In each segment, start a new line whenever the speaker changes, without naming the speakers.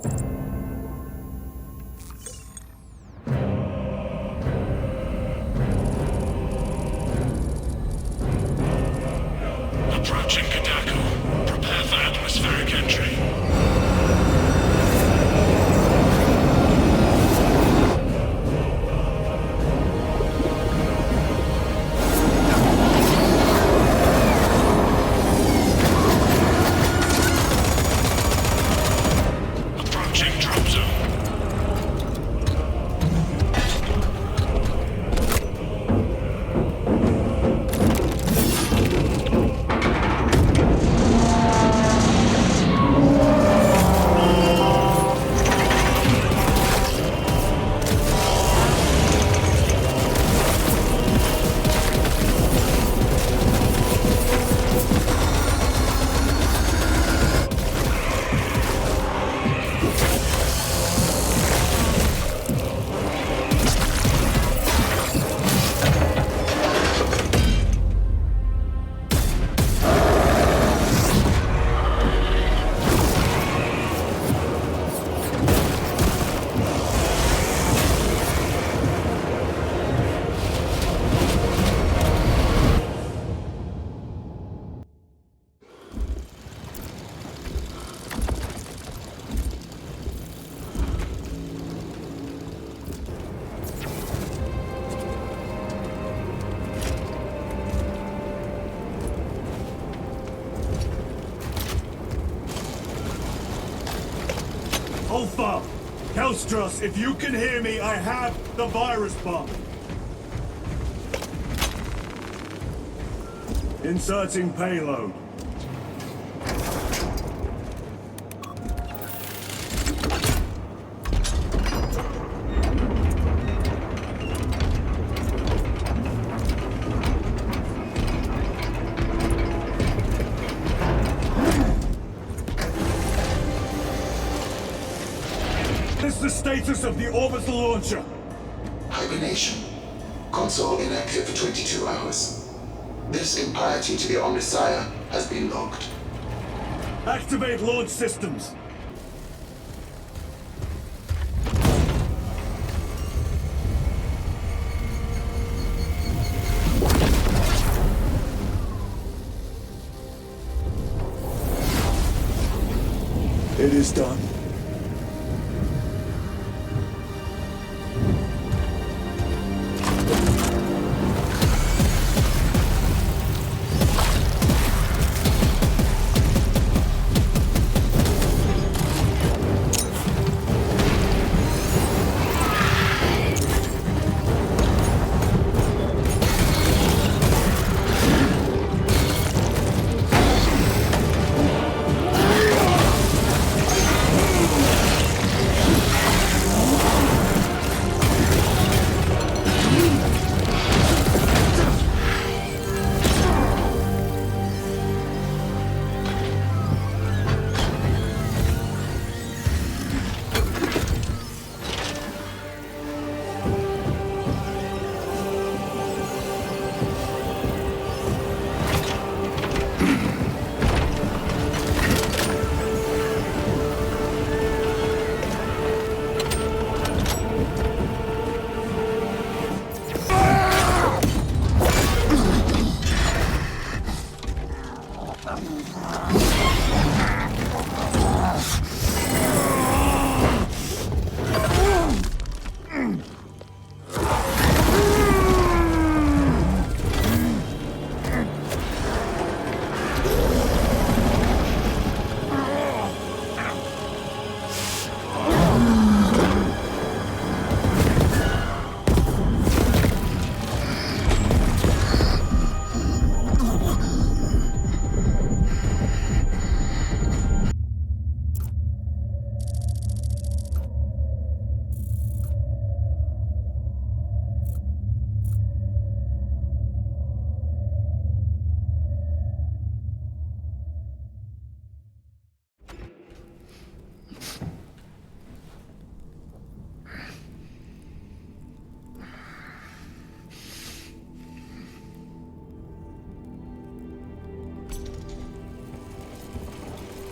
Approaching Kadaku. Prepare for atmospheric entry. Approaching drop zone.
Alpha! Kelstros, if you can hear me, I have the virus bomb. Inserting payload. This is the status of the orbital launcher.
Hibernation. Console inactive for 22 hours. This impiety to the Omnissiah has been logged.
Activate launch systems. It is done.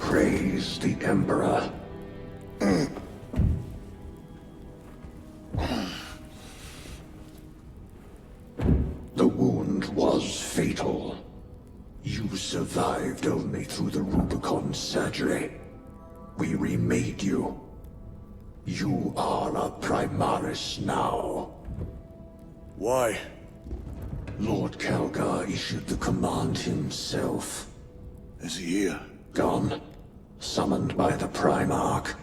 Praise the Emperor.
The wound was fatal. You survived only through the Rubicon surgery. We remade you. You are a Primaris now.
Why?
Lord Calgar issued the command himself.
Is he here?
Gone. Summoned by the Primarch.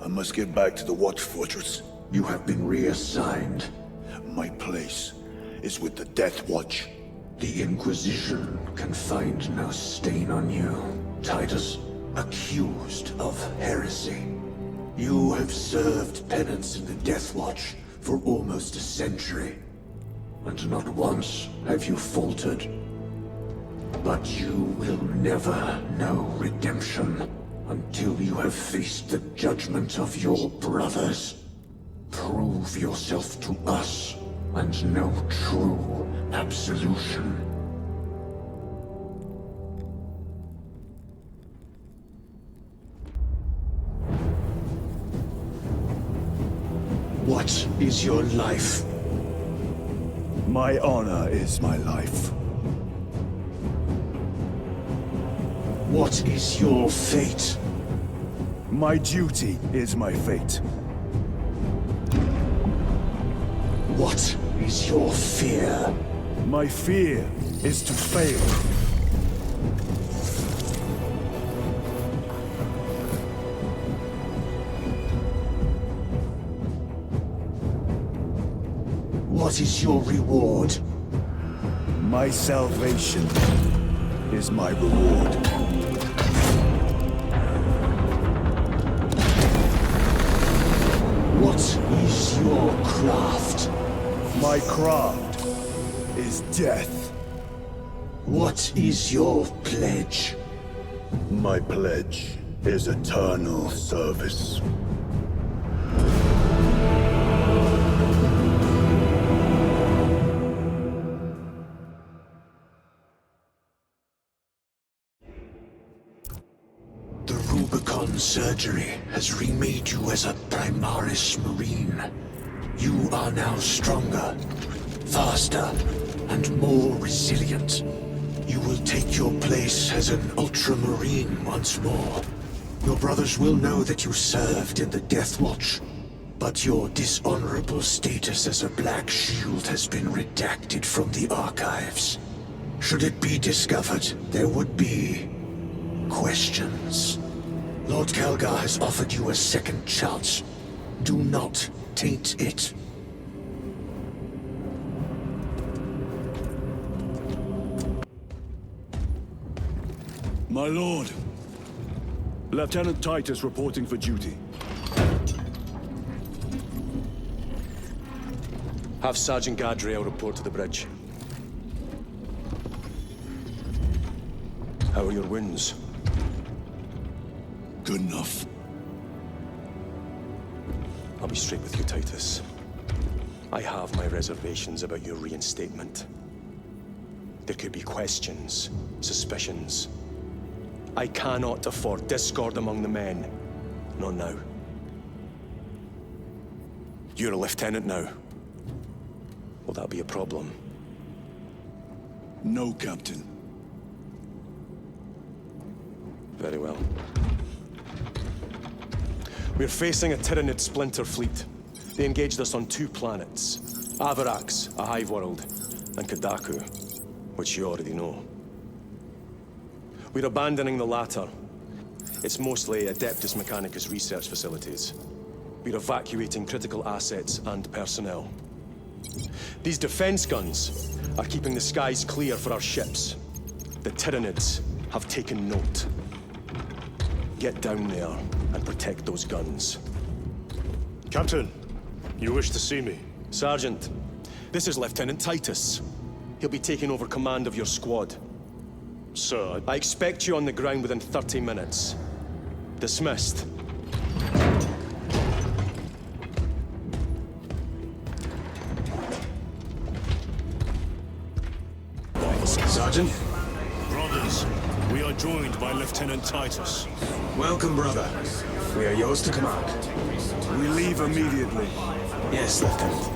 I must get back to the Watch Fortress.
You have been reassigned.
My place is with the Death Watch.
The Inquisition can find no stain on you, Titus. Accused of heresy. You have served penance in the Death Watch for almost a century, and not once have you faltered. But you will never know redemption until you have faced the judgment of your brothers. Prove yourself to us, and know true absolution. What is your life?
My honor is my life.
What is your fate?
My duty is my fate.
What is your fear?
My fear is to fail.
What is your reward?
My salvation is my reward.
What is your craft?
My craft is death.
What is your pledge?
My pledge is eternal service.
The Rubicon surgery has remade you as a Primaris Marine. You are now stronger, faster, and more resilient. You will take your place as an Ultramarine once more. Your brothers will know that you served in the Death Watch, but your dishonorable status as a Black Shield has been redacted from the archives. Should it be discovered, there would be questions. Lord Calgar has offered you a second chance. Do not taint it.
My lord, Lieutenant Titus reporting for duty.
Have Sergeant Gadriel report to the bridge. How are your wounds?
Good enough.
I'll be straight with you, Titus. I have my reservations about your reinstatement. There could be questions, suspicions. I cannot afford discord among the men. Not now. You're a lieutenant now. Will that be a problem?
No, Captain.
Very well. We're facing a Tyranid splinter fleet. They engaged us on 2 planets. Avarax, a hive world, and Kadaku, which you already know. We're abandoning the latter. It's mostly Adeptus Mechanicus research facilities. We're evacuating critical assets and personnel. These defense guns are keeping the skies clear for our ships. The Tyranids have taken note. Get down there and protect those guns.
Captain, you wish to see me?
Sergeant, this is Lieutenant Titus. He'll be taking over command of your squad.
Sir,
I expect you on the ground within 30 minutes. Dismissed.
Sergeant?
brothers, We are joined by Lieutenant Titus.
Welcome, brother. We are yours to command.
We leave immediately.
Yes, Lieutenant.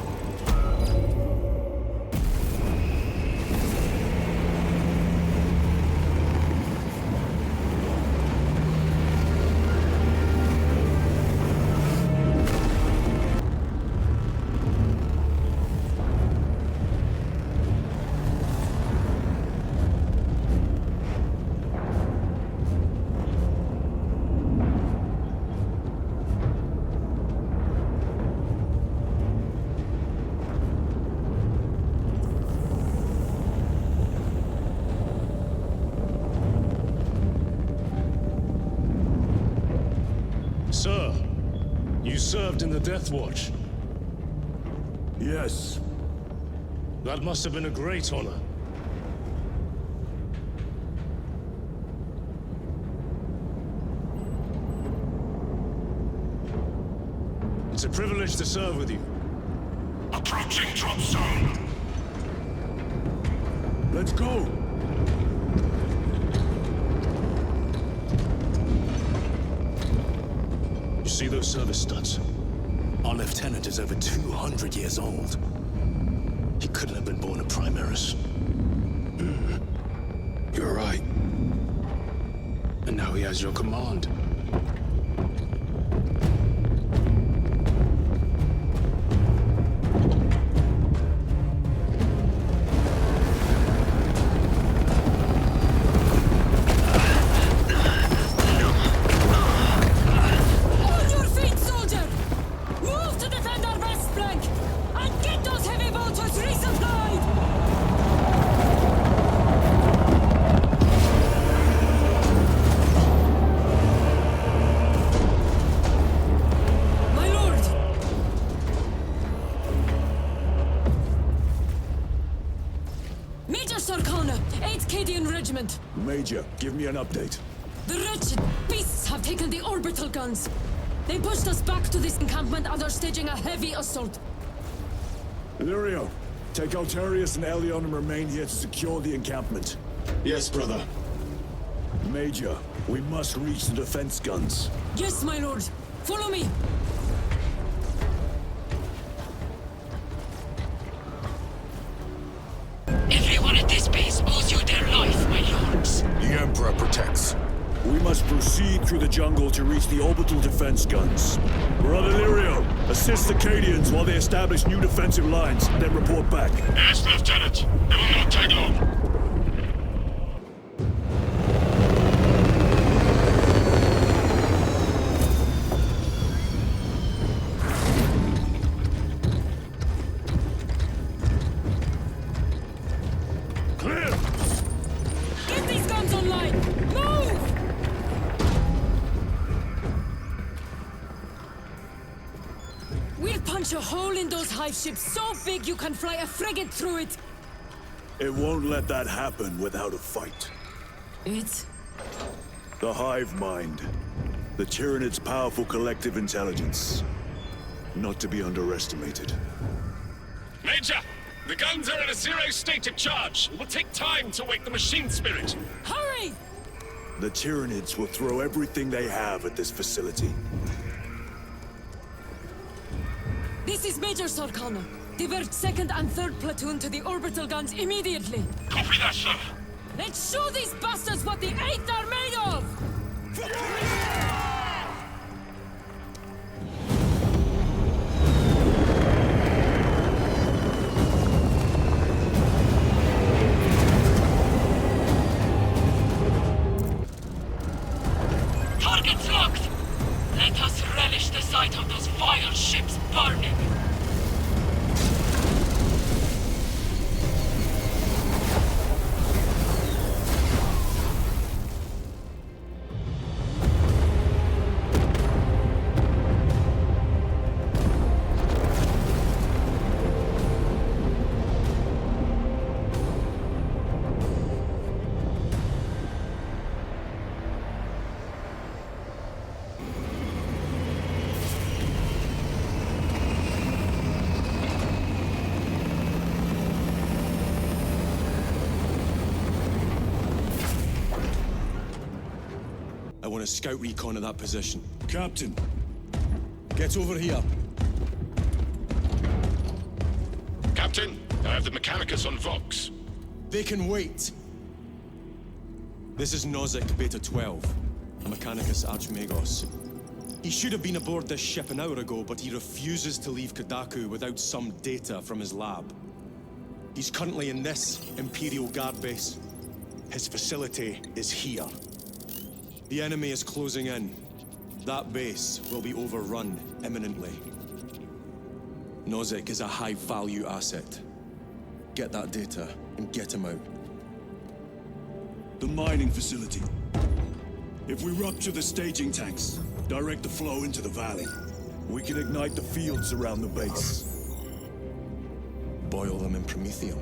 Sir, you served in the Death Watch.
Yes.
That must have been a great honor. It's a privilege to serve with you.
Approaching drop zone.
Let's go.
You see those service studs? Our lieutenant is over 200 years old. He couldn't have been born a Primaris.
You're right.
And now he has your command.
On your feet, soldier! Move to defend our west flank! And get those heavy bolters resupplied! My lord! Major Sarkana, 8th Cadian Regiment.
Major, give me an update.
The wretched beasts have taken the orbital guns. They pushed us back to this encampment and are staging a heavy assault.
Illyrio, take Altarius and Elion and remain here to secure the encampment.
Yes, brother.
Major, we must reach the defense guns.
Yes, my lord. Follow me.
Everyone at this base owes you their life, my lords.
The Emperor protects.
We must proceed through the jungle to reach the orbital defense guns. Brother Illyrio, assist the Cadians while they establish new defensive lines, then report back.
Yes, Lieutenant. It will not take long.
Clear!
Get these guns online! Move! We'll punch a hole in those hive ships so big you can fly a frigate through it!
It won't let that happen without a fight.
It's...
The hive mind. The Tyranids' powerful collective intelligence. Not to be underestimated.
Major, the guns are in a zero state of charge. It will take time to wake the machine spirit.
Hurry!
The Tyranids will throw everything they have at this facility.
This is Major Sarkana. Divert 2nd and 3rd platoon to the orbital guns immediately.
Copy that, sir.
Let's show these bastards what the 8th are made of!
Targets locked! Let us relish the sight of those vile ships burning!
I want a scout recon of that position.
Captain,
Get over here.
Captain, I have the Mechanicus on Vox.
They can wait. This is Nozick Beta 12, a Mechanicus Archmagos. He should have been aboard this ship an hour ago, but he refuses to leave Kadaku without some data from his lab. He's currently in this Imperial Guard base. His facility is here. The enemy is closing in. That base will be overrun imminently. Nozick is a high-value asset. Get that data and get him out.
the mining facility. If we rupture the staging tanks, direct the flow into the valley, we can ignite the fields around the base.
Boil them in promethium.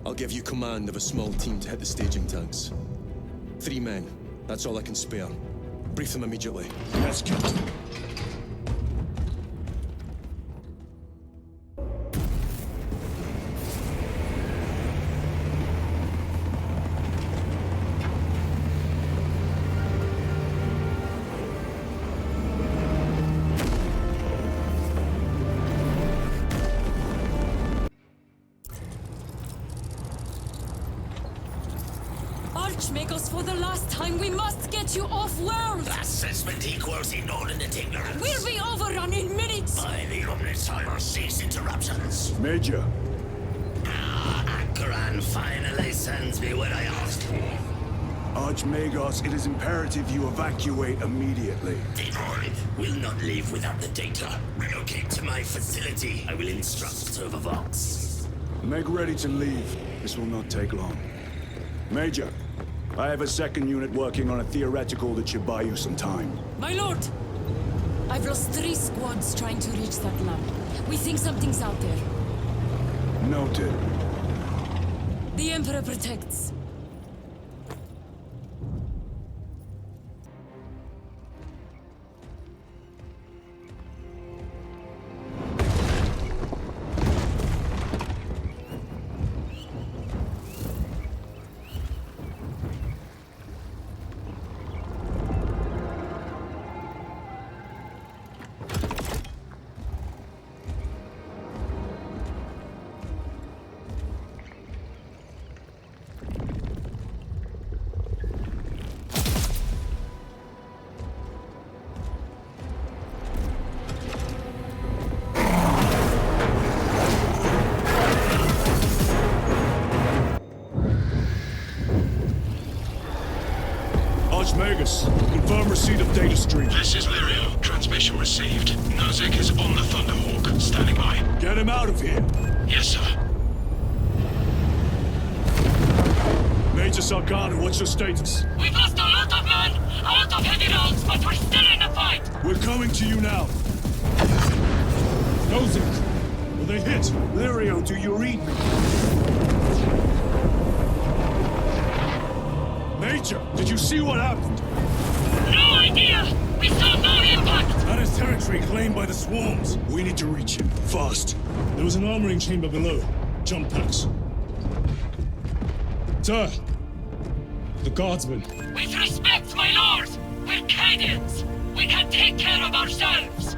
I'll give you command of a small team to hit the staging tanks. 3 men. That's all I can spare. Brief them immediately.
Yes, Captain.
Archmagos, for the last time, we must get you off-world!
Assessment equals inordinate ignorance.
We'll be overrun in minutes!
By the Omnissiah, cease interruptions.
Major.
Akran finally sends me what I asked for.
Archmagos, it is imperative you evacuate immediately.
Detroit will not leave without the data. Relocate to my facility. I will instruct Server Vox.
Make ready to leave. This will not take long. Major, I have a second unit working on a theoretical that should buy you some time.
My lord! I've lost 3 squads trying to reach that lab. We think something's out there.
Noted.
The Emperor protects.
Archmagus, confirm receipt of data stream.
This is Lirio. Transmission received. Nozick is on the Thunderhawk. Standing by.
Get him out of here.
Yes, sir.
Major Salgado, what's your status?
We've lost a lot of men, a lot of heavy rounds, but we're still in the fight!
We're coming to you now. Nozick, will they hit? Lirio, do you read me? Major, did you see what happened?
No idea! We saw no impact!
That is territory claimed by the swarms. We need to reach him, fast.
There was an armoring chamber below. Jump packs. Sir! The guardsmen.
With respect, my lord! We're Cadians! We can take care of ourselves!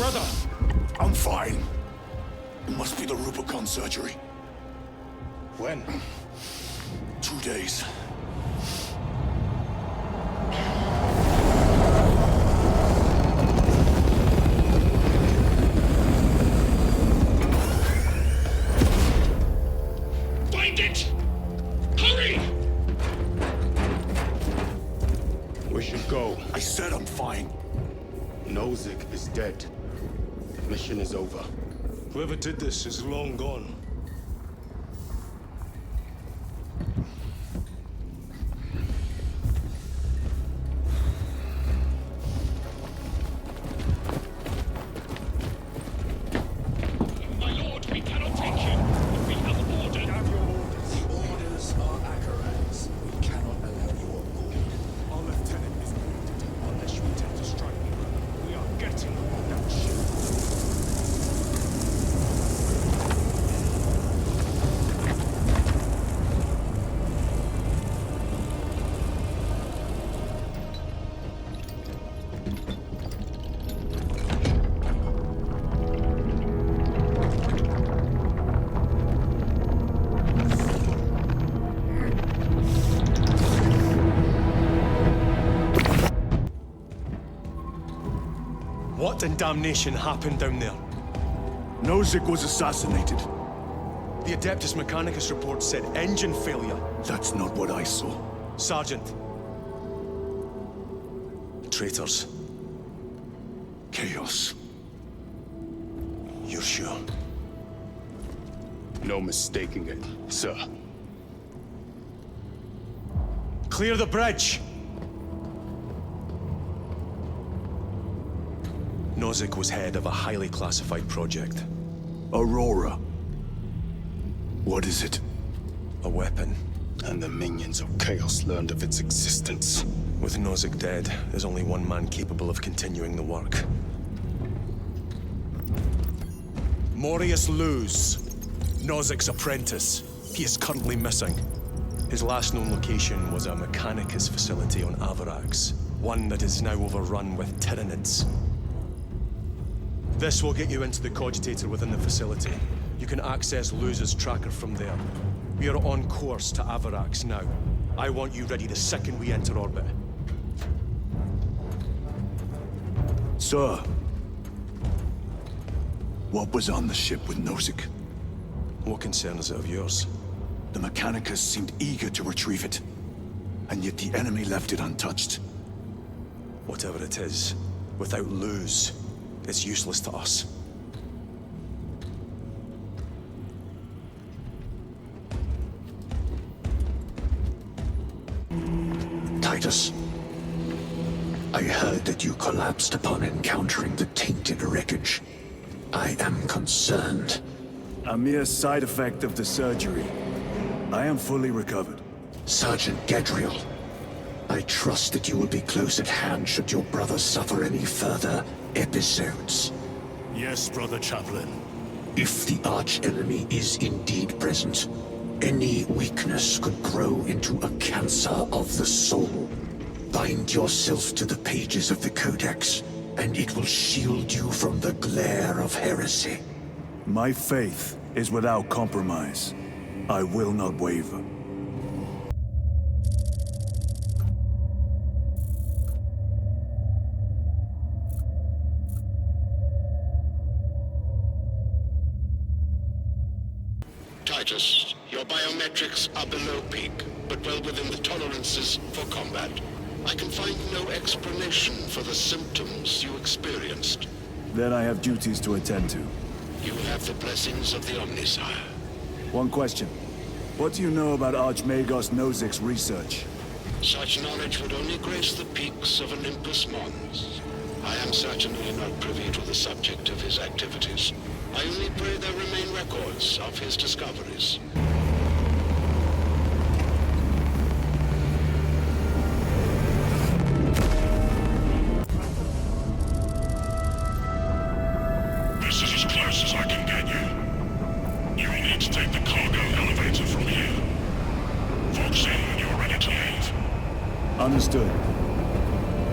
Brother!
I'm fine. It must be the Rubicon surgery.
When?
2 days.
Find it! Hurry!
We should go.
I said I'm fine.
Nozick is dead. Mission is over.
Whoever did this is long gone.
My lord, we cannot take you. We have an order.
The orders are Acarans. We cannot allow you on board.
Our lieutenant is wounded. Unless you intend to strike me, brother, we are getting on that ship. What in damnation happened down there?
Nozick was assassinated.
The Adeptus Mechanicus report said engine failure.
That's not what I saw.
Sergeant. Traitors.
Chaos.
You're sure?
No mistaking it, sir.
Clear the bridge! Nozick was head of a highly classified project.
Aurora. What is it?
A weapon.
And the minions of Chaos learned of its existence.
With Nozick dead, there's only one man capable of continuing the work. Morius Luz, Nozick's apprentice. He is currently missing. His last known location was a Mechanicus facility on Avarax, one that is now overrun with Tyranids. This will get you into the cogitator within the facility. You can access Luz's tracker from there. We are on course to Avarax now. I want you ready the second we enter orbit.
Sir. What was on the ship with Nozick?
What concern is it of yours?
The Mechanicus seemed eager to retrieve it. And yet the enemy left it untouched.
Whatever it is, without Luz, it's useless to us.
Titus, I heard that you collapsed upon encountering the tainted wreckage. I am concerned.
A mere side effect of the surgery. I am fully recovered.
Sergeant Gadriel, I trust that you will be close at hand should your brother suffer any further episodes.
Yes, Brother Chaplain.
If the arch-enemy is indeed present, any weakness could grow into a cancer of the soul. Bind yourself to the pages of the Codex, and it will shield you from the glare of heresy.
My faith is without compromise. I will not waver.
Titus, your biometrics are below peak, but well within the tolerances for combat. I can find no explanation for the symptoms you experienced.
Then I have duties to attend to.
You have the blessings of the Omnisire.
One question. What do you know about Archmagos Nozick's research?
Such knowledge would only grace the peaks of Olympus Mons. I am certainly not privy to the subject of his activities. I only pray there remain records of his discoveries.
This is as close as I can get you. You will need to take the cargo elevator from here. Fox in when you're ready to leave.
Understood.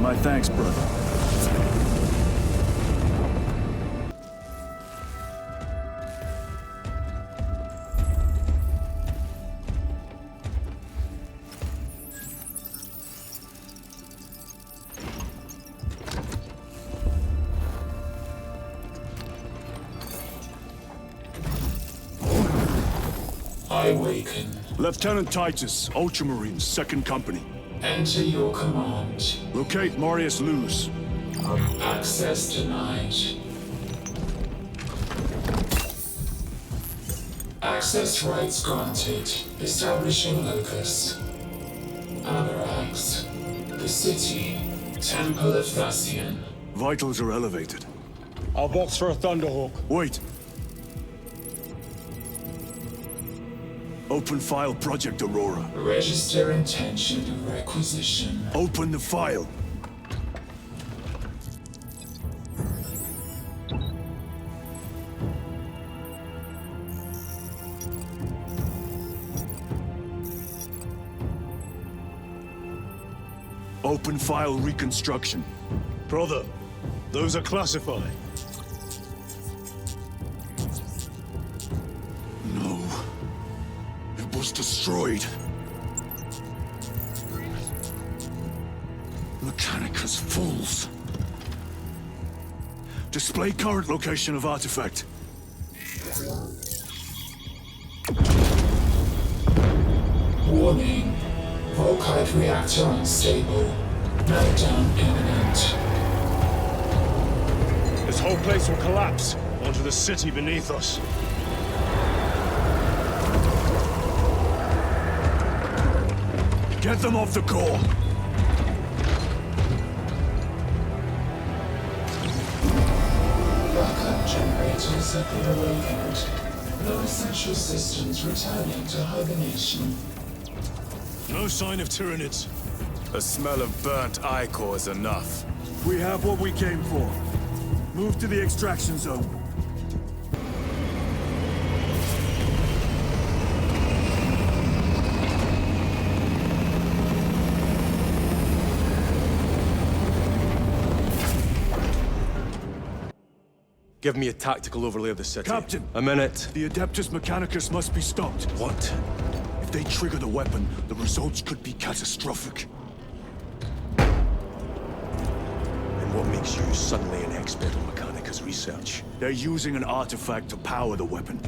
My thanks, brother.
I waken.
Lieutenant Titus, Ultramarines, 2nd Company.
Enter your command.
Locate Marius Luz.
Access denied. Access rights granted. Establishing locus. Avarax. The city. Temple of Thasian.
Vitals are elevated.
I'll box for a Thunderhawk.
Wait. Open file Project Aurora.
Register intention of requisition.
Open the file. Open file reconstruction.
Brother, those are classified.
No. It was destroyed. Mechanicus fools. Display current location of artifact.
Warning. Volkite reactor unstable. Meltdown imminent.
This whole place will collapse onto the city beneath us.
Get them off the core.
Backup generators have been awakened. No essential systems returning to hibernation.
No sign of Tyranids.
The smell of burnt ichor is enough.
We have what we came for. Move to the extraction zone.
Give me a tactical overlay of the city.
Captain!
A minute.
The Adeptus Mechanicus must be stopped.
What?
If they trigger the weapon, the results could be catastrophic.
And what makes you suddenly an expert on Mechanicus research?
They're using an artifact to power the weapon.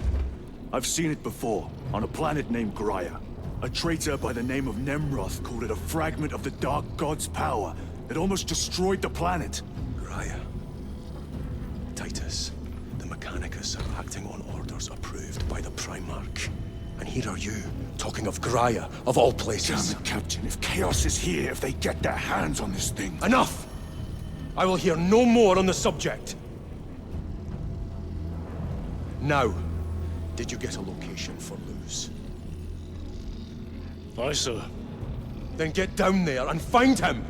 I've seen it before, on a planet named Graia. A traitor by the name of Nemroth called it a fragment of the Dark God's power that almost destroyed the planet.
Graia. Titus, the Mechanicus are acting on orders approved by the Primarch. And here are you, talking of Graia, of all places.
Damn it, Captain, if Chaos is here, if they get their hands on this thing...
Enough! I will hear no more on the subject. Now, did you get a location for Luz?
Aye, sir.
Then get down there and find him!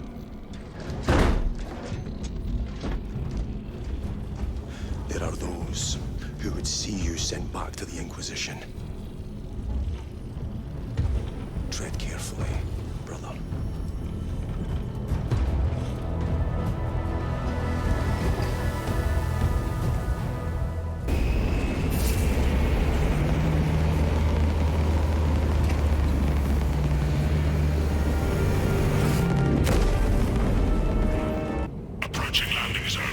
There are those who would see you sent back to the Inquisition. Tread carefully, brother.
Approaching landing zone.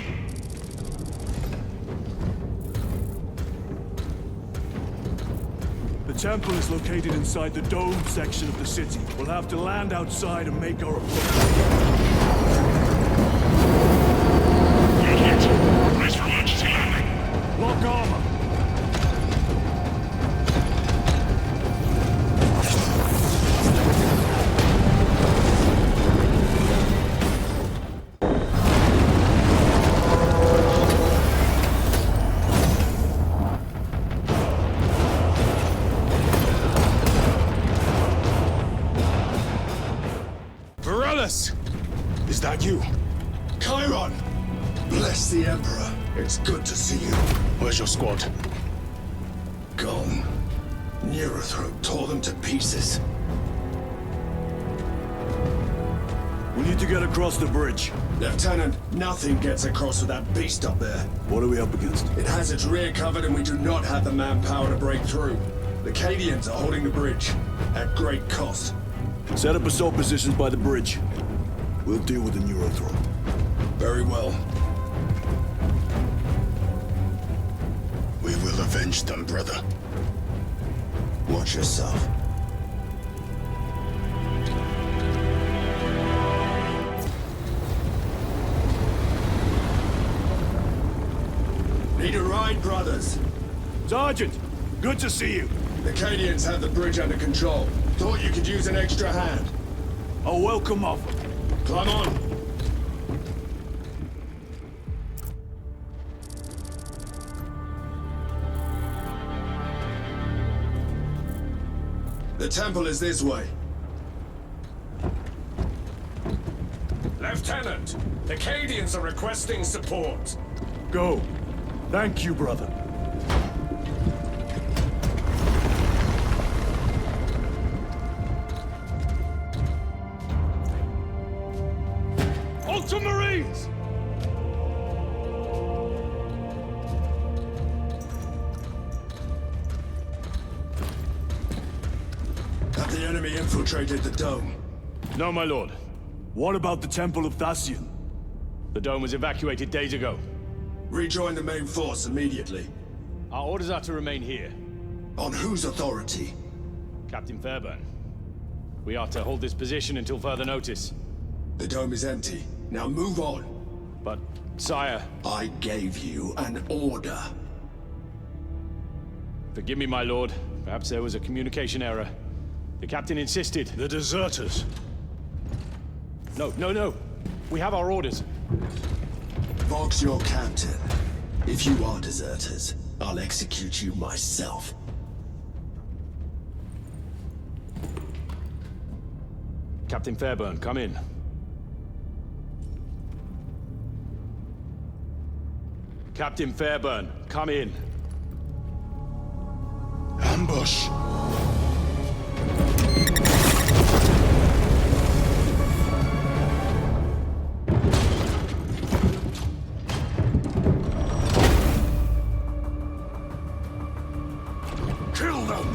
The temple is located inside the domed section of the city. We'll have to land outside and make our approach.
Good hit. Brace for emergency landing.
Lock armor.
Is that you?
Chiron! Bless the Emperor. It's good to see you.
Where's your squad?
Gone. Neurothroat tore them to pieces.
We need to get across the bridge.
Lieutenant, nothing gets across with that beast up there.
What are we up against?
It has its rear covered and we do not have the manpower to break through. The Cadians are holding the bridge, at great cost.
Set up assault positions by the bridge. We'll deal with the Neurothroat.
Very well.
We will avenge them, brother. Watch yourself.
Need a ride, brothers?
Sergeant, good to see you.
The Cadians have the bridge under control. Thought you could use an extra hand.
A welcome offer.
Climb on. The temple is this way.
Lieutenant, the Cadians are requesting support.
Go. Thank you, brother.
Ultramarines!
Have the enemy infiltrated the dome?
No, my lord.
What about the Temple of Thasian?
The dome was evacuated days ago.
Rejoin the main force immediately.
Our orders are to remain here.
On whose authority?
Captain Fairburn. We are to hold this position until further notice.
The dome is empty. Now move on.
But, sire...
I gave you an order.
Forgive me, my lord. Perhaps there was a communication error. The captain insisted.
The deserters.
No. We have our orders.
Vox your captain. If you are deserters, I'll execute you myself.
Captain Fairburn, come in. Captain Fairburn, come in.
Ambush!
Kill them!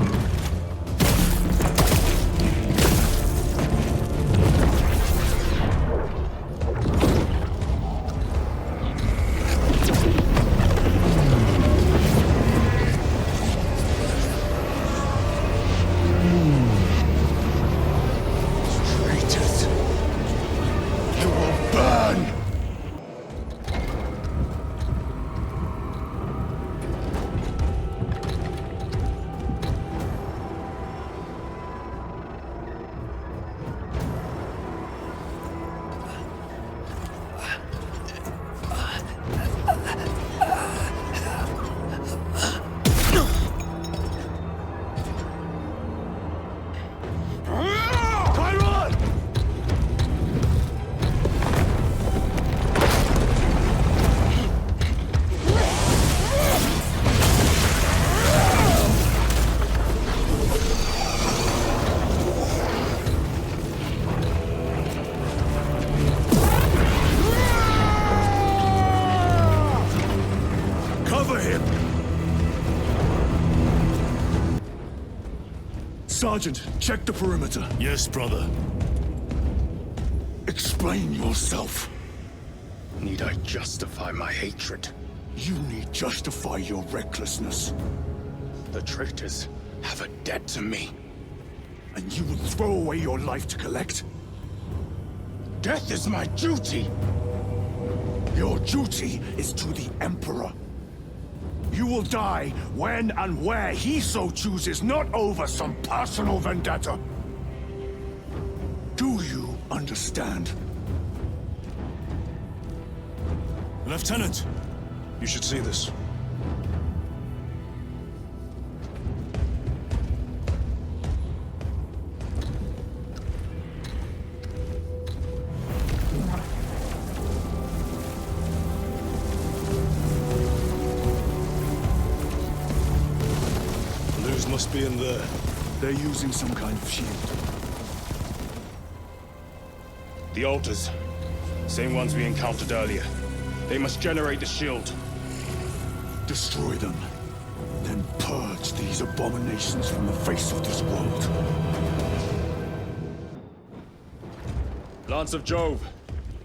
Traitors! You will burn!
Cover him! Sergeant, check the perimeter.
Yes, brother.
Explain yourself.
Need I justify my hatred?
You need justify your recklessness.
The traitors have a debt to me.
And you will throw away your life to collect?
Death is my duty!
Your duty is to the Emperor. You will die when and where he so chooses, not over some personal vendetta. Do you understand?
Lieutenant, you should see this. Blues must be in there.
They're using some kind of shield.
The altars. Same ones we encountered earlier. They must generate the shield.
Destroy them. Then purge these abominations from the face of this world.
Lance of Jove,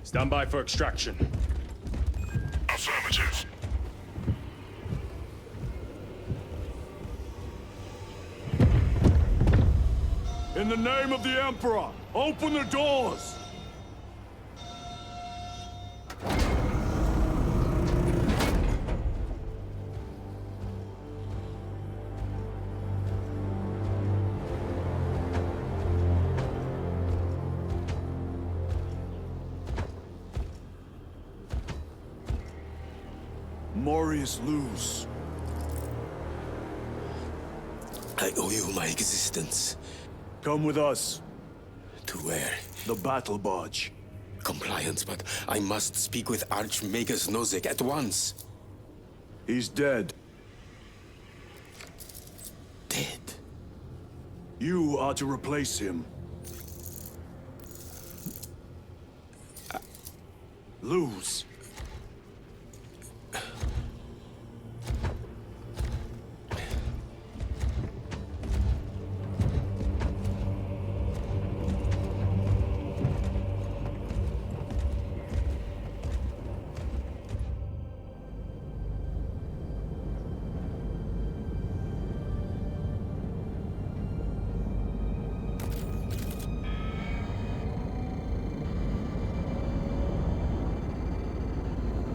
stand by for extraction.
Affirmative.
In the name of the Emperor, open the doors! Morius lose.
I owe you my existence.
Come with us.
To where?
The battle barge.
Compliance, but I must speak with Archmagus Nozick at once.
He's dead.
Dead?
You are to replace him. Lose.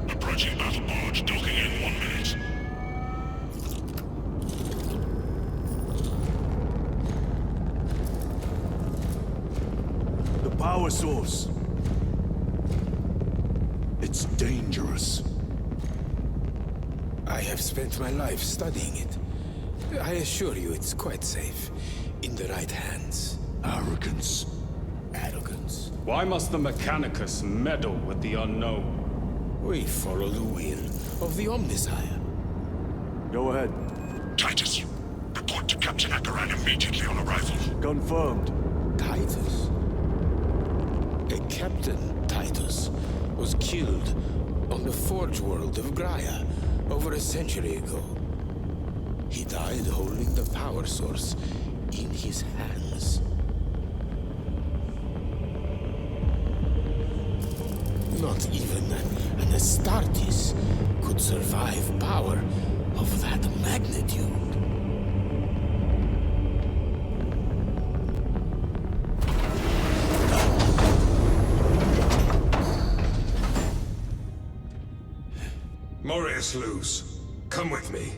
Approaching battle barge, docking in 1 minute.
The power source. It's dangerous.
I have spent my life studying it. I assure you it's quite safe. In the right hands.
Arrogance.
Arrogance?
Why must the Mechanicus meddle with the unknown?
We follow the will of the Omnisire.
Go ahead.
Titus, report to Captain Akaran immediately on arrival.
Confirmed.
Titus? Captain Titus was killed on the Forge world of Graia over a century ago. He died holding the power source in his hands. Not even an Astartes could survive power of that magnitude.
Morius lose. Come with me.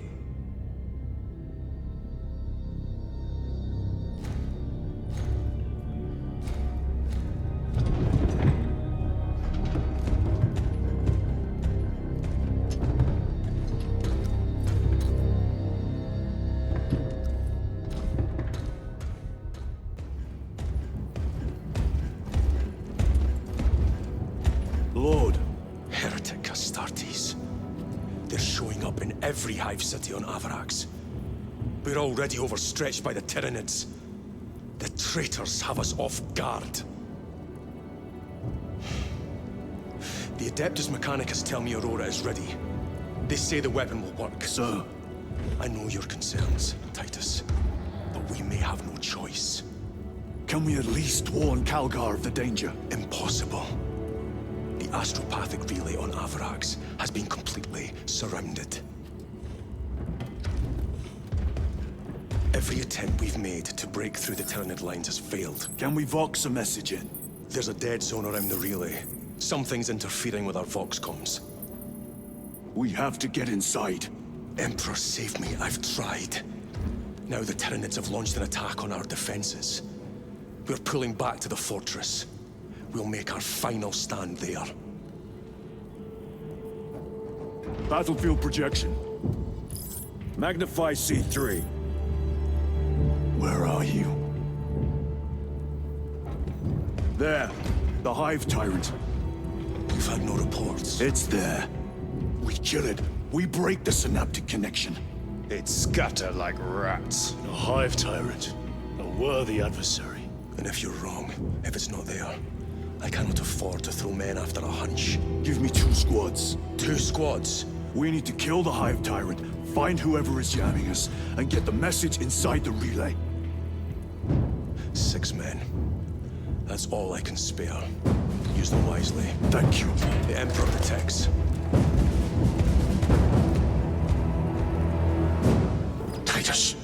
Lord.
Heretic Astartes. They're showing up in every hive city on Avarax. We're already overstretched by the Tyranids. The traitors have us off guard. The Adeptus Mechanicus tell me Aurora is ready. They say the weapon will work.
Sir.
I know your concerns, Titus. But we may have no choice.
Can we at least warn Calgar of the danger?
Impossible. The astropathic relay on Avarax has been completely surrounded. Every attempt we've made to break through the Tyranid lines has failed.
Can we Vox a message in?
There's a dead zone around the relay. Something's interfering with our Vox comms.
We have to get inside.
Emperor, save me. I've tried. Now the Tyranids have launched an attack on our defenses. We're pulling back to the fortress. We'll make our final stand there.
Battlefield projection. Magnify C3. Where are you? There. The Hive Tyrant.
We've had no reports.
It's there. We kill it. We break the synaptic connection.
They'd scatter like rats.
A Hive Tyrant. A worthy adversary.
And if you're wrong, if it's not there, I cannot afford to throw men after a hunch.
Give me 2 squads.
2 squads?
We need to kill the Hive Tyrant, find whoever is jamming us, and get the message inside the relay.
6 men. That's all I can spare. Use them wisely.
Thank you.
The Emperor protects.
Titus,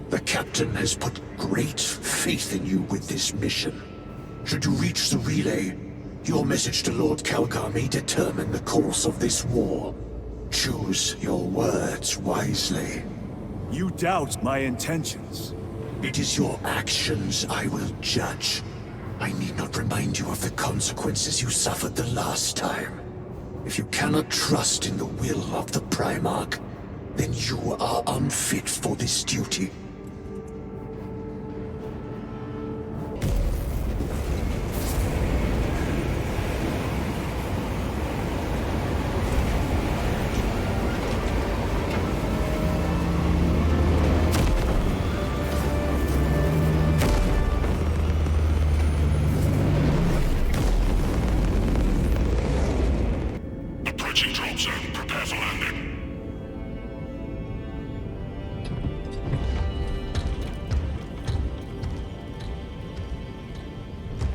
the captain has put great faith in you with this mission. Should you reach the relay, your message to Lord Kelgar may determine the course of this war. Choose your words wisely.
You doubt my intentions.
It is your actions I will judge. I need not remind you of the consequences you suffered the last time. If you cannot trust in the will of the Primarch, then you are unfit for this duty.
Approaching drop zone. Prepare for landing.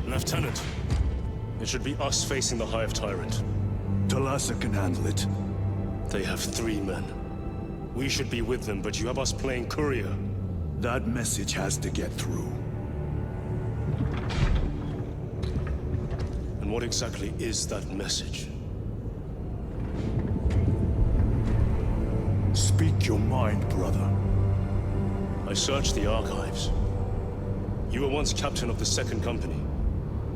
Lieutenant, it should be us facing the Hive Tyrant.
Talassa can handle it.
They have 3 men. We should be with them, but you have us playing courier.
That message has to get through.
And what exactly is that message?
Speak your mind, brother.
I searched the archives. You were once captain of the 2nd Company,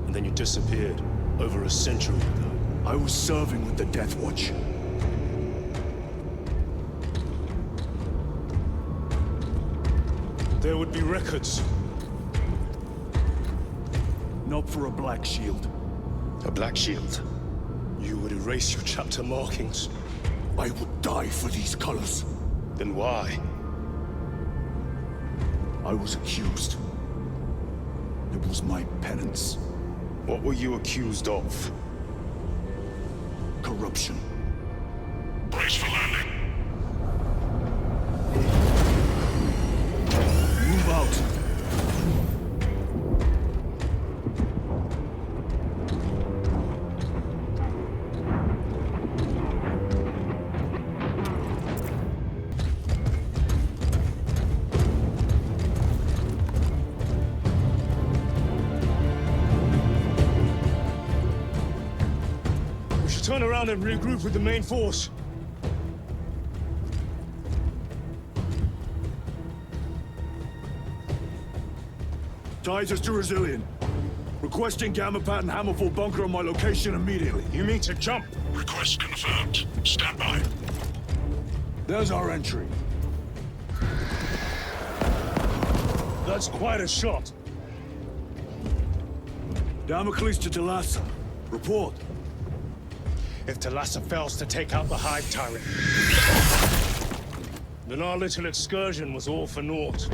and then you disappeared over a century ago.
I was serving with the Death Watch.
There would be records.
Not for a Black Shield.
A Black Shield? You would erase your chapter markings.
I would die for these colors.
Then why?
I was accused. It was my penance.
What were you accused of?
Corruption.
Brace for landing.
Move out.
Turn around and regroup with the main force.
Titus to Resilient. Requesting Gamma Pattern Hammerfall bunker on my location immediately.
You mean to jump?
Request confirmed. Stand by.
There's our entry.
That's quite a shot.
Damocles to Talassa. Report.
If Talassa fails to take out the Hive Tyrant, then our little excursion was all for naught.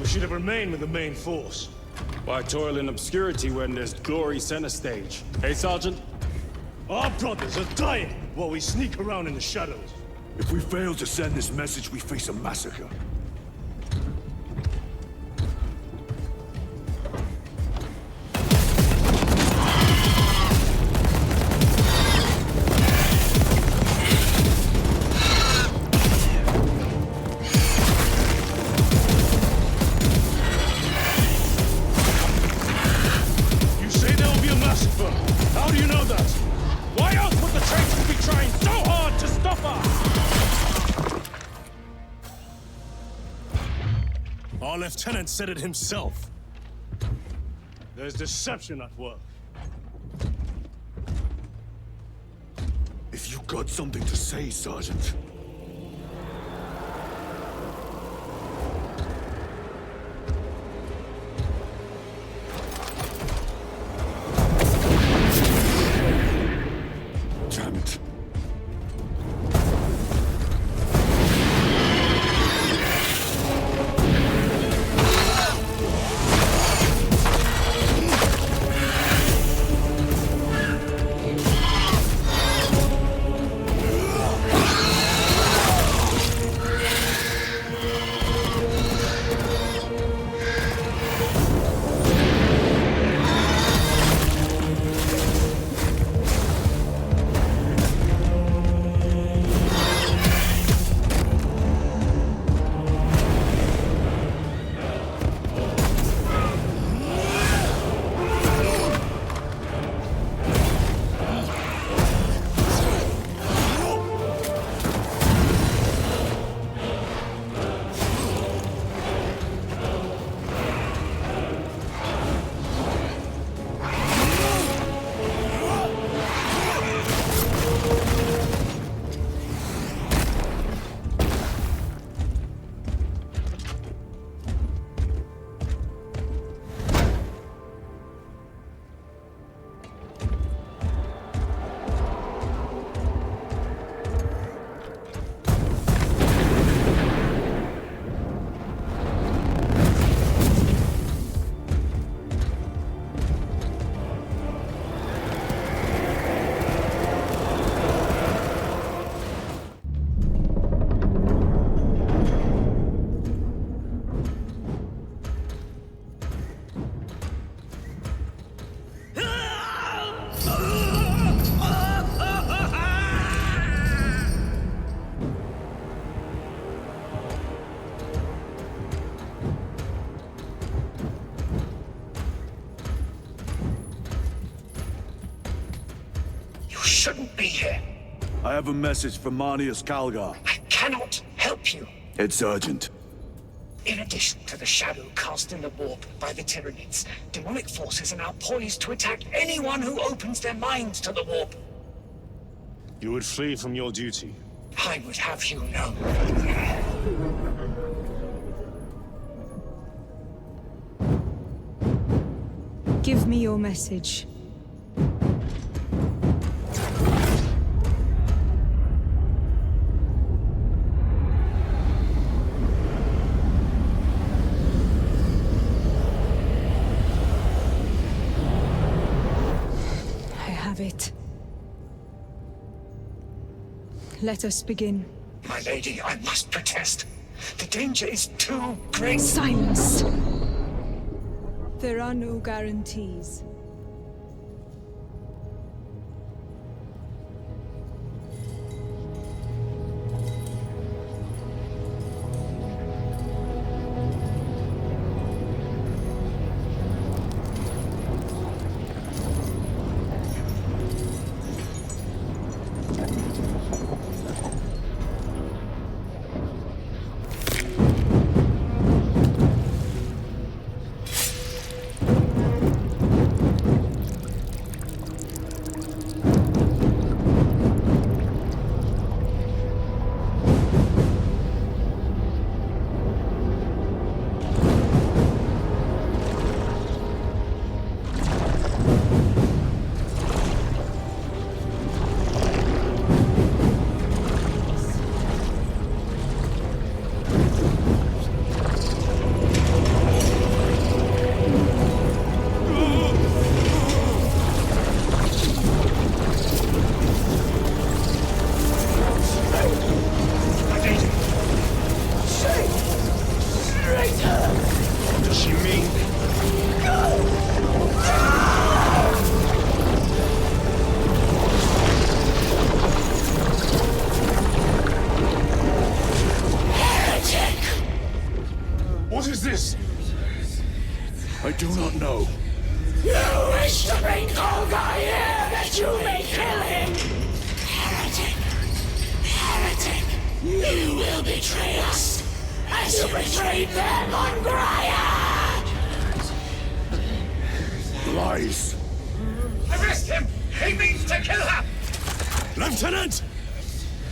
Should have remained with the main force.
Why toil in obscurity when there's glory center stage? Hey, Sergeant?
Our brothers are dying while we sneak around in the shadows.
If we fail to send this message, we face a massacre.
How do you know that? Why else would the traitors be trying so hard to stop us? Our lieutenant said it himself. There's deception at work.
If you got something to say, Sergeant. Damn it.
be here.
I have a message from Marnius Calgar.
I cannot help you.
It's urgent.
In addition to the shadow cast in the warp by the Tyranids, demonic forces are now poised to attack anyone who opens their minds to the warp.
You would flee from your duty.
I would have you know.
Give me your message. I have it. Let us begin.
My lady, I must protest. The danger is too great.
Silence! There are no guarantees.
I do not know.
You wish to bring Kolgar here that you may kill him! Heretic! Heretic! You will betray us as you betrayed them on Graia!
Lies.
Arrest him! He means to kill her!
Lieutenant!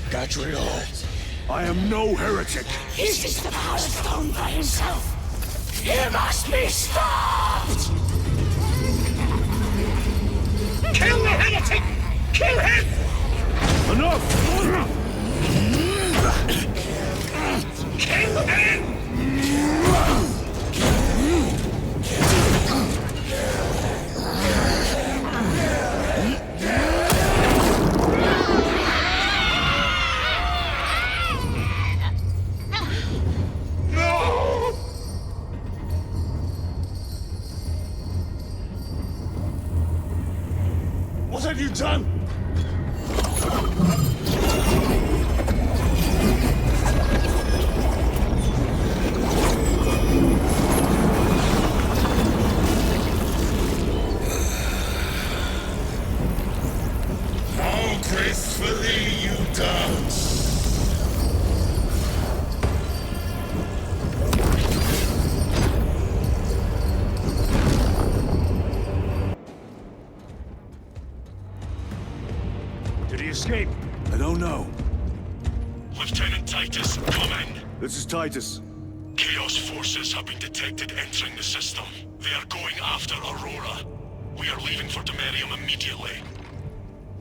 Gadriel, I am no heretic.
He seeks the power stone for himself. He must be stopped!
Kill the heretic! Kill him!
Enough!
Kill him!
What have you done?
How gracefully you dance!
Did he escape? I don't know.
Lieutenant Titus, come in.
This is Titus.
Chaos forces have been detected entering the system. They are going after Aurora. We are leaving for Demerium immediately.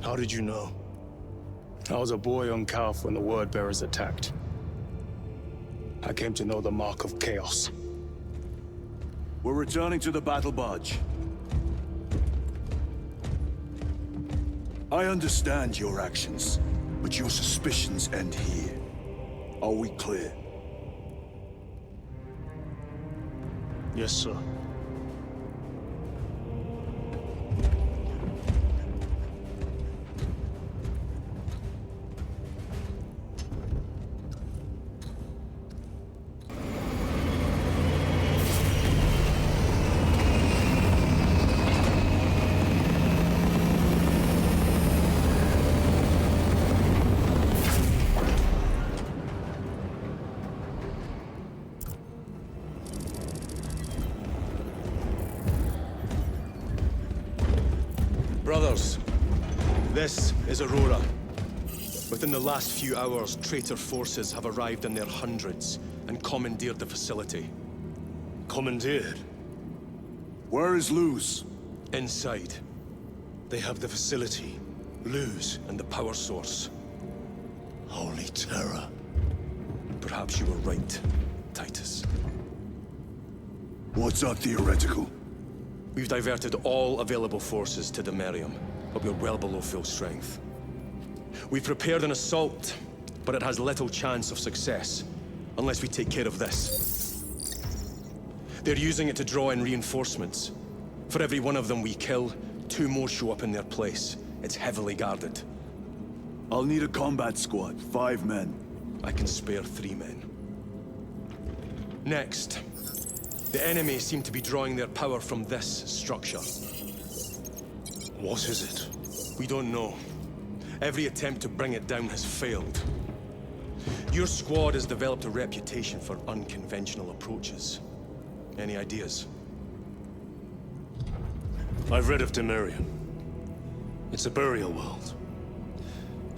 How did you know? I was a boy on Calf when the Word Bearers attacked. I came to know the mark of chaos.
We're returning to the battle barge. I understand your actions, but your suspicions end here. Are we clear?
Yes, sir.
Brothers, this is Aurora. Within the last few hours, traitor forces have arrived in their hundreds and commandeered the facility.
Commandeered?
Where is Luz?
Inside. They have the facility, Luz, and the power source.
Holy terror.
Perhaps you were right, Titus.
What's our theoretical?
We've diverted all available forces to the Millennium, but we're well below full strength. We've prepared an assault, but it has little chance of success, unless we take care of this. They're using it to draw in reinforcements. For every one of them we kill, 2 more show up in their place. It's heavily guarded.
I'll need a combat squad, 5 men.
I can spare 3 men. Next, the enemy seem to be drawing their power from this structure.
What is it?
We don't know. Every attempt to bring it down has failed. Your squad has developed a reputation for unconventional approaches. Any ideas?
I've read of Demirium. It's a burial world.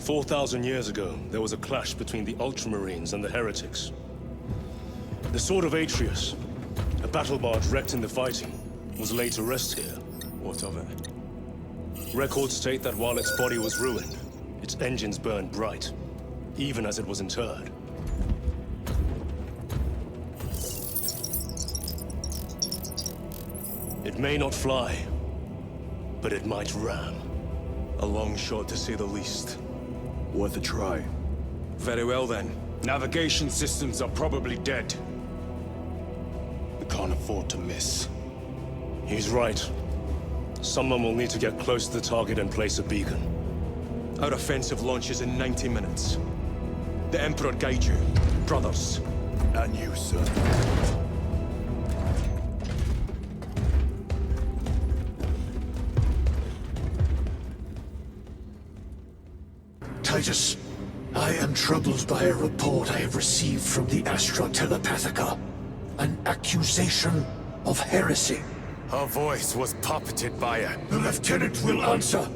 4,000 years ago, there was a clash between the Ultramarines and the heretics. The Sword of Atreus, a battle barge wrecked in the fighting, was laid to rest here.
What of it?
Records state that while its body was ruined, its engines burned bright, even as it was interred. It may not fly, but it might ram.
A long shot to say the least.
Worth a try.
Very well then.
Navigation systems are probably dead.
We can't afford to miss. He's right. Someone will need to get close to the target and place a beacon.
Our offensive launches in 90 minutes. The Emperor guide you, brothers.
And you, sir.
Titus, I am troubled by a report I have received from the Astra Telepathica. An accusation of heresy.
Her voice was puppeted by her.
The Lieutenant will answer.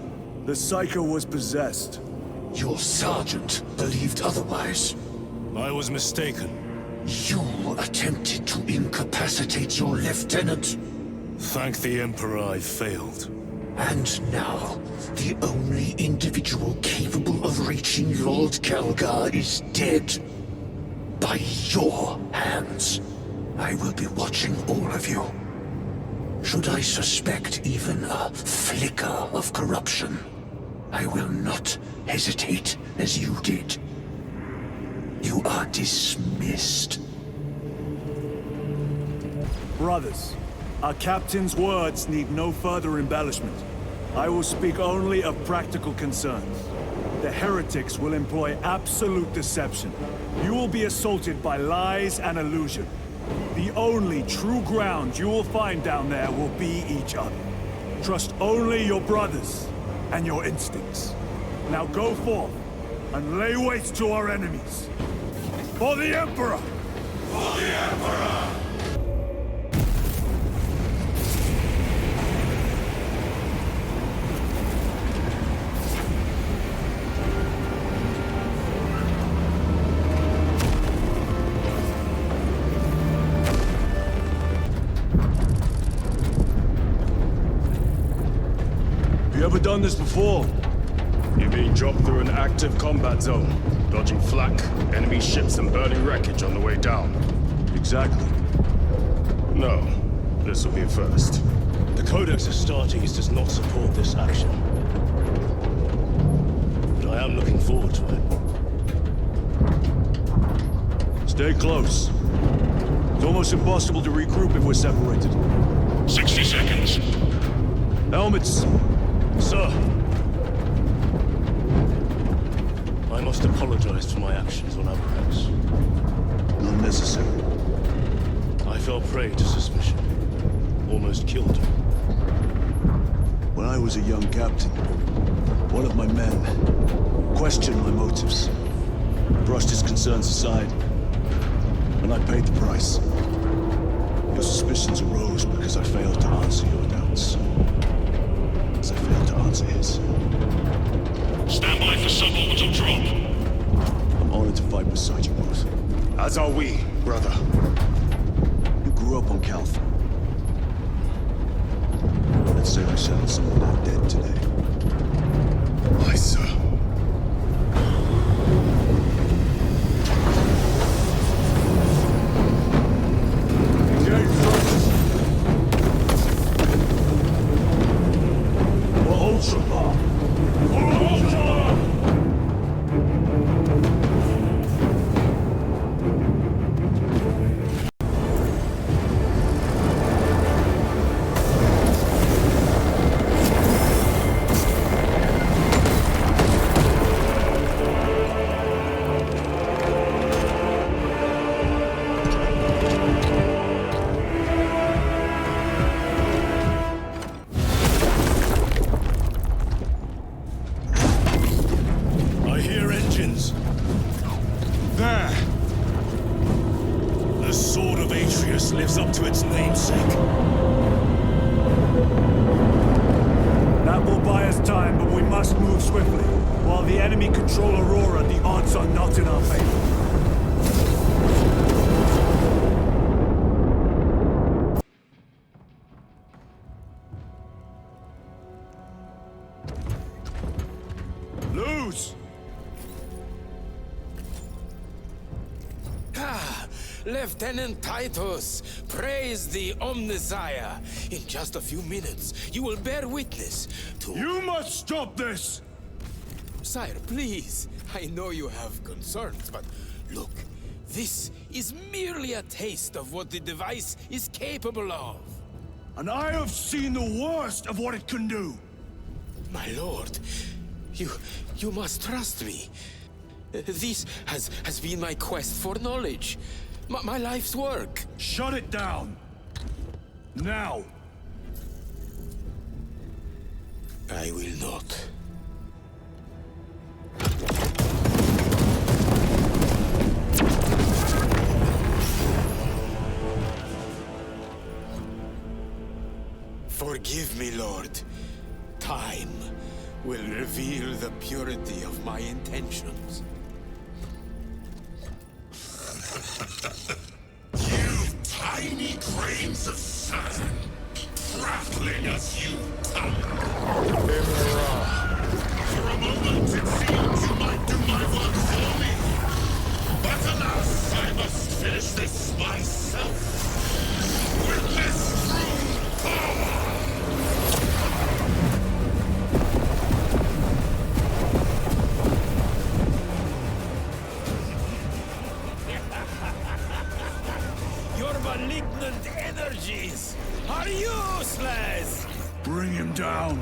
The Psycho was possessed.
Your sergeant believed otherwise.
I was mistaken.
You attempted to incapacitate your lieutenant.
Thank the Emperor I failed.
And now, the only individual capable of reaching Lord Kelgar is dead. By your hands. I will be watching all of you. Should I suspect even a flicker of corruption, I will not hesitate as you did. You are dismissed.
Brothers, our captain's words need no further embellishment. I will speak only of practical concerns. The heretics will employ absolute deception. You will be assaulted by lies and illusion. The only true ground you will find down there will be each other. Trust only your brothers and your instincts. Now go forth and lay waste to our enemies. For the Emperor! For the Emperor! You ever done this before?
You're being dropped through an active combat zone, dodging flak, enemy ships and burning wreckage on the way down.
Exactly.
No, this will be a first.
The Codex Astartes does not support this action. But I am looking forward to it.
Stay close. It's almost impossible to regroup if we're separated.
60 seconds.
Helmets!
Sir! I must apologize for my actions on Abrax.
Not necessary.
I fell prey to suspicion. Almost killed her.
When I was a young captain, one of my men questioned my motives, brushed his concerns aside, and I paid the price. Your suspicions arose because I failed to answer your doubts. As I failed to answer his. right beside you both.
As are we, brother.
You grew up on Calth. Let's say we settled some of our dead today.
Aye, sir.
Lives up to its namesake.
That will buy us time, but we must move swiftly. While the enemy control Aurora, the odds are not in our favor. Lose!
Lieutenant Titus, praise the Omnissiah. In just a few minutes, you will bear witness to...
You must stop this!
Sire, please. I know you have concerns, but look, this is merely a taste of what the device is capable of.
And I have seen the worst of what it can do.
My lord, you must trust me. This has been my quest for knowledge. My life's work.
Shut it down! Now!
I will not. Forgive me, Lord. Time will reveal the purity of my intentions.
You tiny grains of sand, prattling as you come. For a moment it seemed you might do my work for me. But alas, I must finish this myself. With this true power!
Malignant energies are useless!
Bring him down!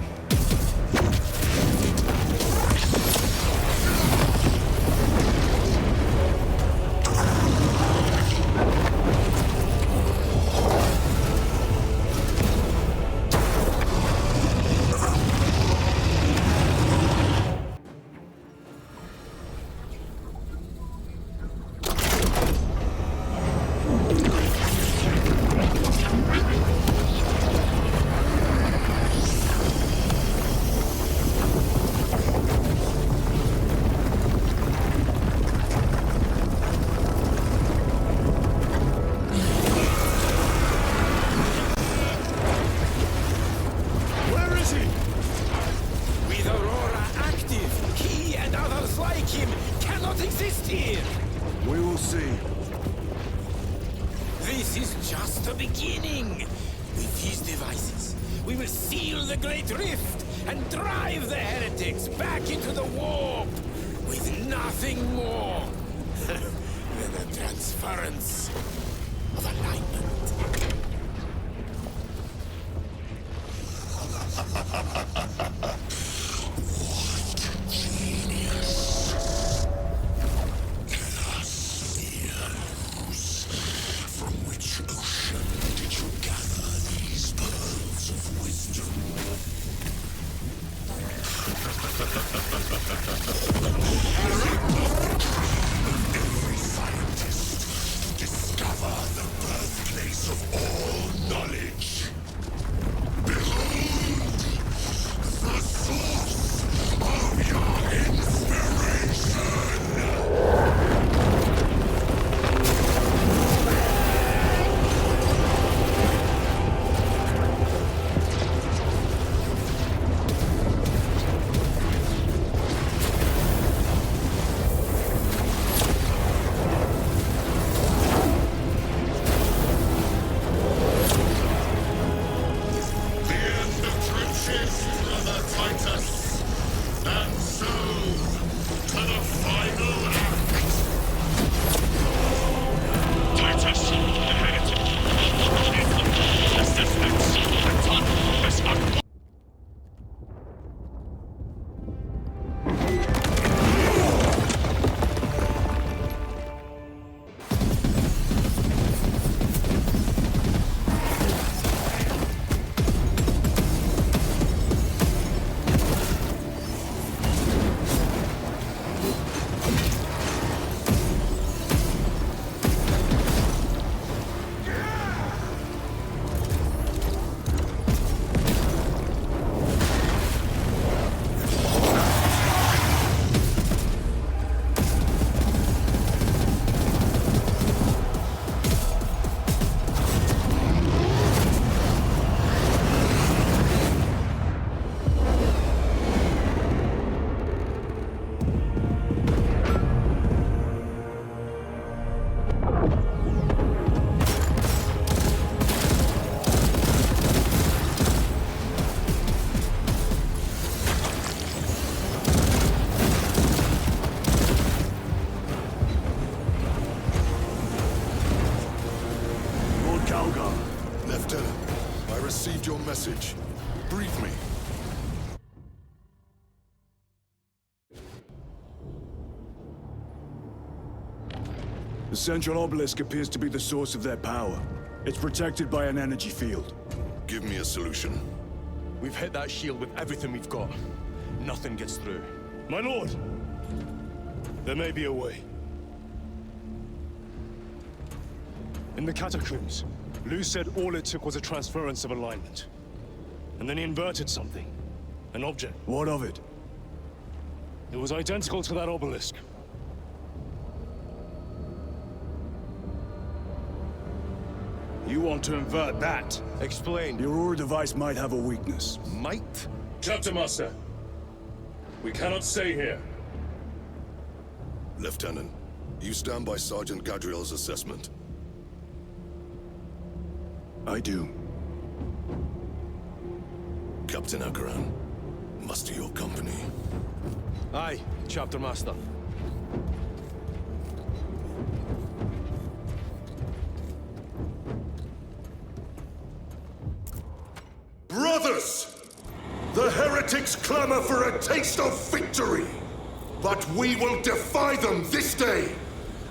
Shalgar.
Lieutenant, I received your message. Brief me.
The central obelisk appears to be the source of their power. It's protected by an energy field.
Give me a solution.
We've hit that shield with everything we've got. Nothing gets through.
My lord! There may be a way. In the catacombs, Lu said all it took was a transference of alignment. And then he inverted something. An object.
What of it?
It was identical to that obelisk.
You want to invert that?
Explain.
The Aurora device might have a weakness.
Might?
Chapter Master, we cannot stay here.
Lieutenant, you stand by Sergeant Gadriel's assessment.
I do.
Captain Akaran, muster your company.
Aye, Chapter Master.
Brothers! The heretics clamor for a taste of victory! But we will defy them this day,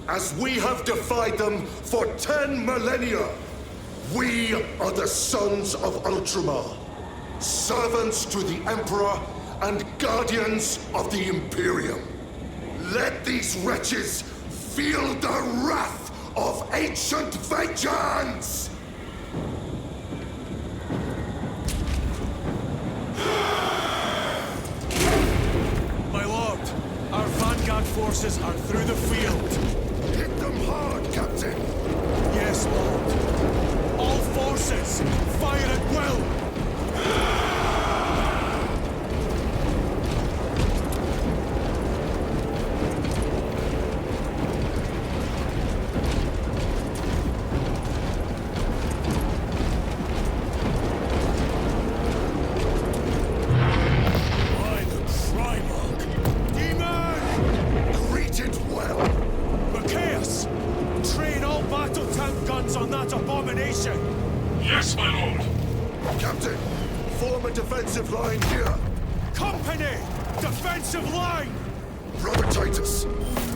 as we have defied them for 10 millennia! We are the sons of Ultramar, servants to the Emperor and guardians of the Imperium. Let these wretches feel the wrath of ancient vengeance!
My lord, our vanguard forces are through the field.
Hit them hard, Captain!
Yes, lord. All forces, fire at will!
Yes, my lord! Captain, form a defensive line here!
Company! Defensive line!
Brother Titus,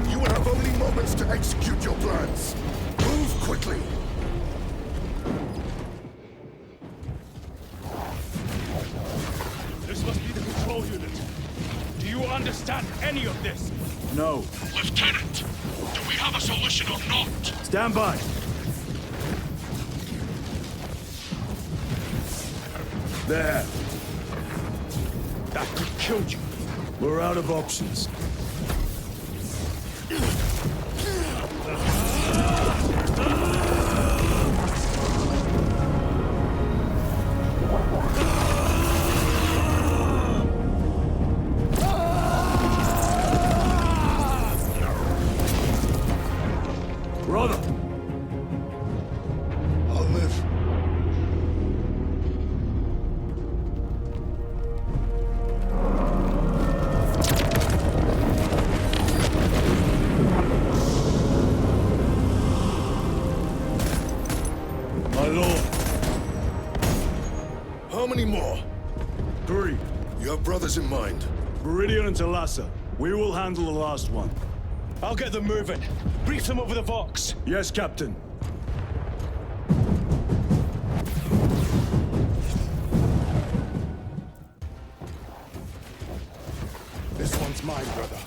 you will have only moments to execute your plans. Move quickly!
This must be the control unit. Do you understand any of this?
No.
Lieutenant, do we have a solution or not?
Stand by! There.
That could kill you.
We're out of options. Brother!
I'll live.
My lord.
How many more?
3.
You have brothers in mind?
Meridian and Talassa. We will handle the last one.
I'll get them moving. Brief them over the Vox.
Yes, Captain.
This one's mine, brother.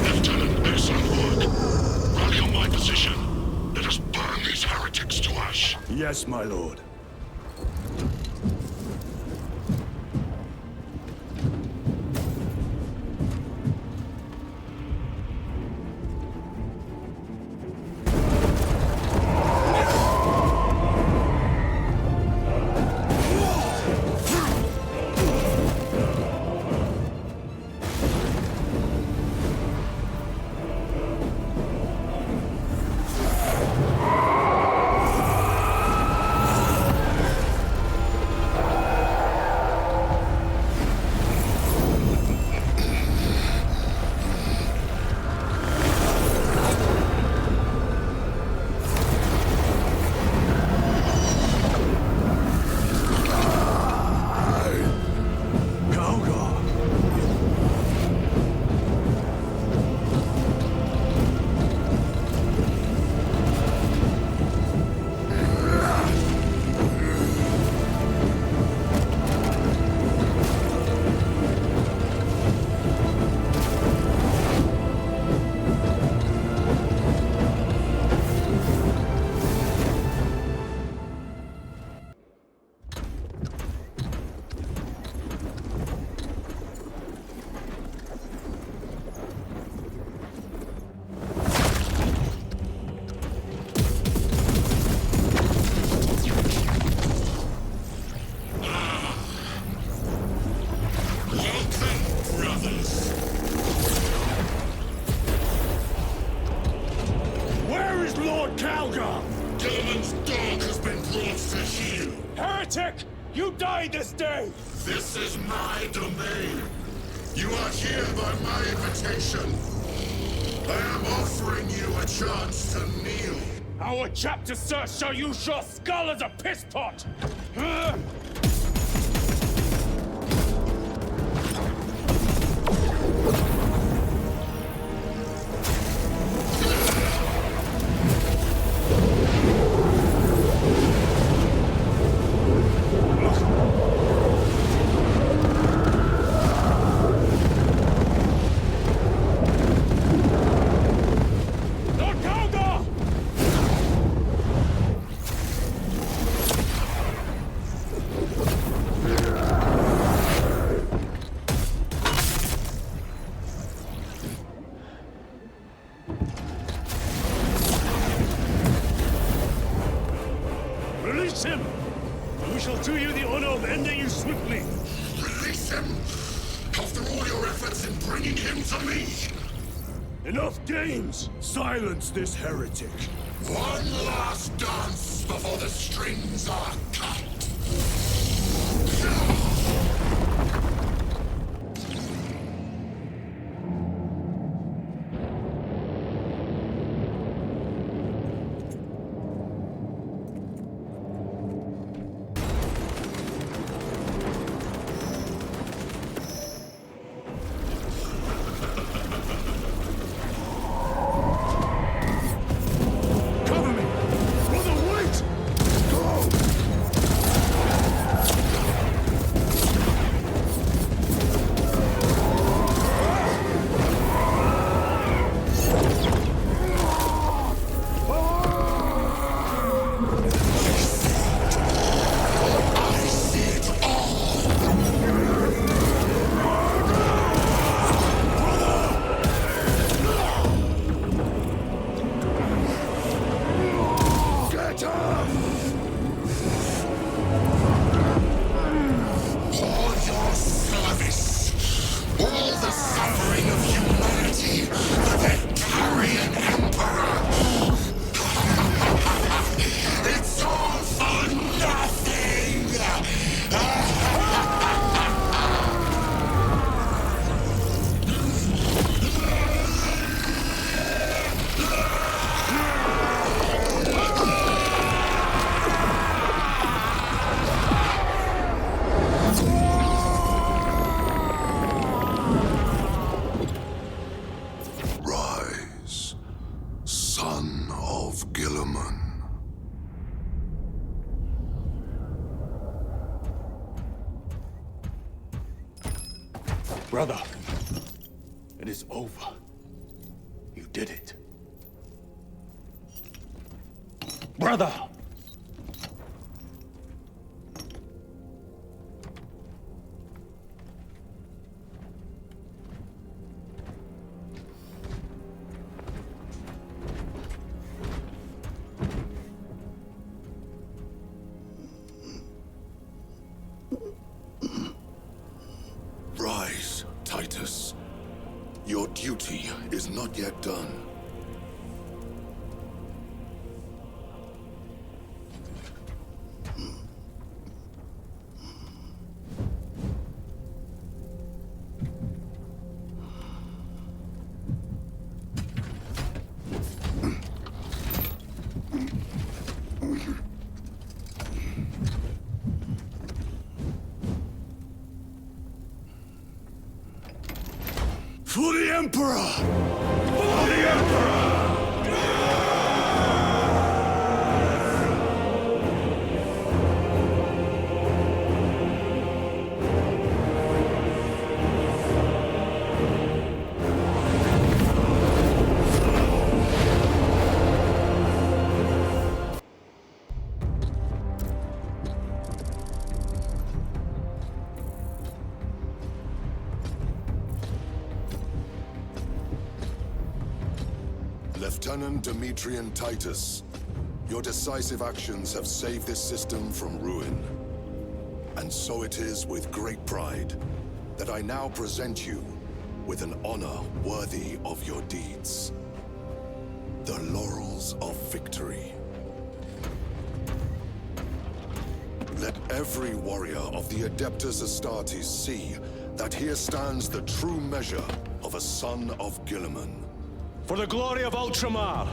Lieutenant, excellent work. Rally on my position. Let us burn these heretics to ash.
Yes, my lord.
stay!
This is my domain. You are here by my invitation. I am offering you a chance to kneel.
Our chapter, sir, shall use your skull as a piss pot!
Release him! We shall do you the honor of ending you swiftly.
Release him! After all your efforts in bringing him to me!
Enough games! Silence this heretic!
One last dance before the strings are cut!
Brother, it is over. You did it. Brother!
Rise, Titus. Your duty is not yet done.
For the Emperor! For the Emperor!
Lieutenant Demetrian Titus, your decisive actions have saved this system from ruin. And so it is with great pride that I now present you with an honor worthy of your deeds. The Laurels of Victory.
Let every warrior of the Adeptus Astartes see that here stands the true measure of a son of Guilliman.
For the glory of Ultramar!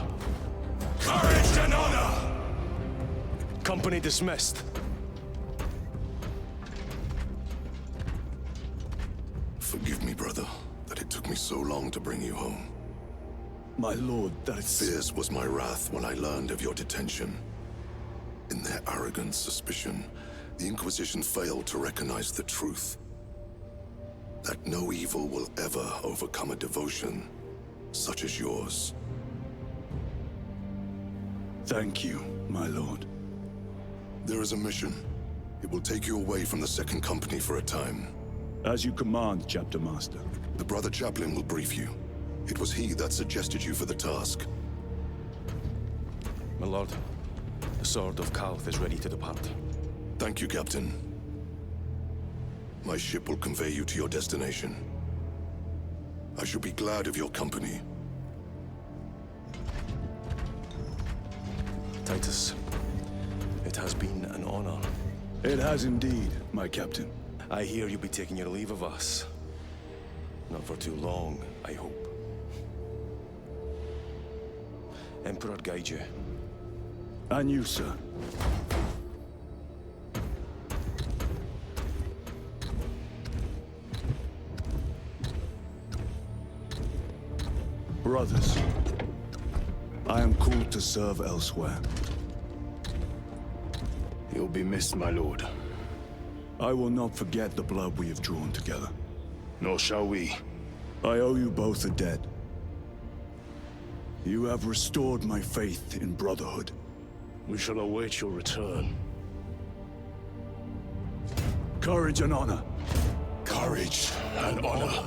Courage and honor!
Company dismissed.
Forgive me, brother, that it took me so long to bring you home.
My lord,
Fierce was my wrath when I learned of your detention. In their arrogant suspicion, the Inquisition failed to recognize the truth. That no evil will ever overcome a devotion such as yours.
Thank you, my lord.
There is a mission. It will take you away from the Second Company for a time.
As you command, Chapter Master.
The Brother Chaplain will brief you. It was he that suggested you for the task.
My lord, the Sword of Kalth is ready to depart.
Thank you, Captain. My ship will convey you to your destination. I shall be glad of your company.
Titus, it has been an honor.
It has indeed, my captain.
I hear you'll be taking your leave of us. Not for too long, I hope. Emperor guide you.
And you, sir. Brothers, I am called to serve elsewhere.
You'll be missed, my lord.
I will not forget the blood we have drawn together.
Nor shall we.
I owe you both a debt. You have restored my faith in brotherhood.
We shall await your return.
Courage and honor.
Courage and honor.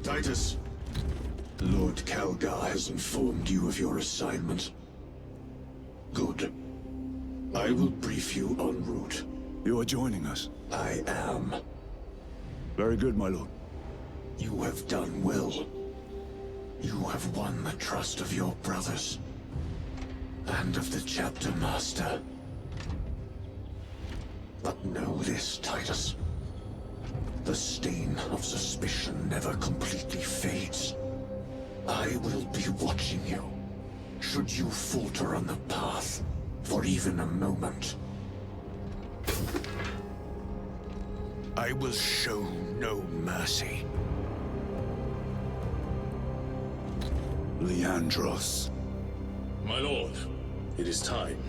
Titus, Lord Calgar has informed you of your assignment. Good. I will brief you en route.
You are joining us?
I am.
Very good, my lord.
You have done well. You have won the trust of your brothers. And of the Chapter Master. But know this, Titus. The stain of suspicion never completely fades. I will be watching you, should you falter on the path for even a moment. I will show no mercy.
Leandros.
My lord, it is time.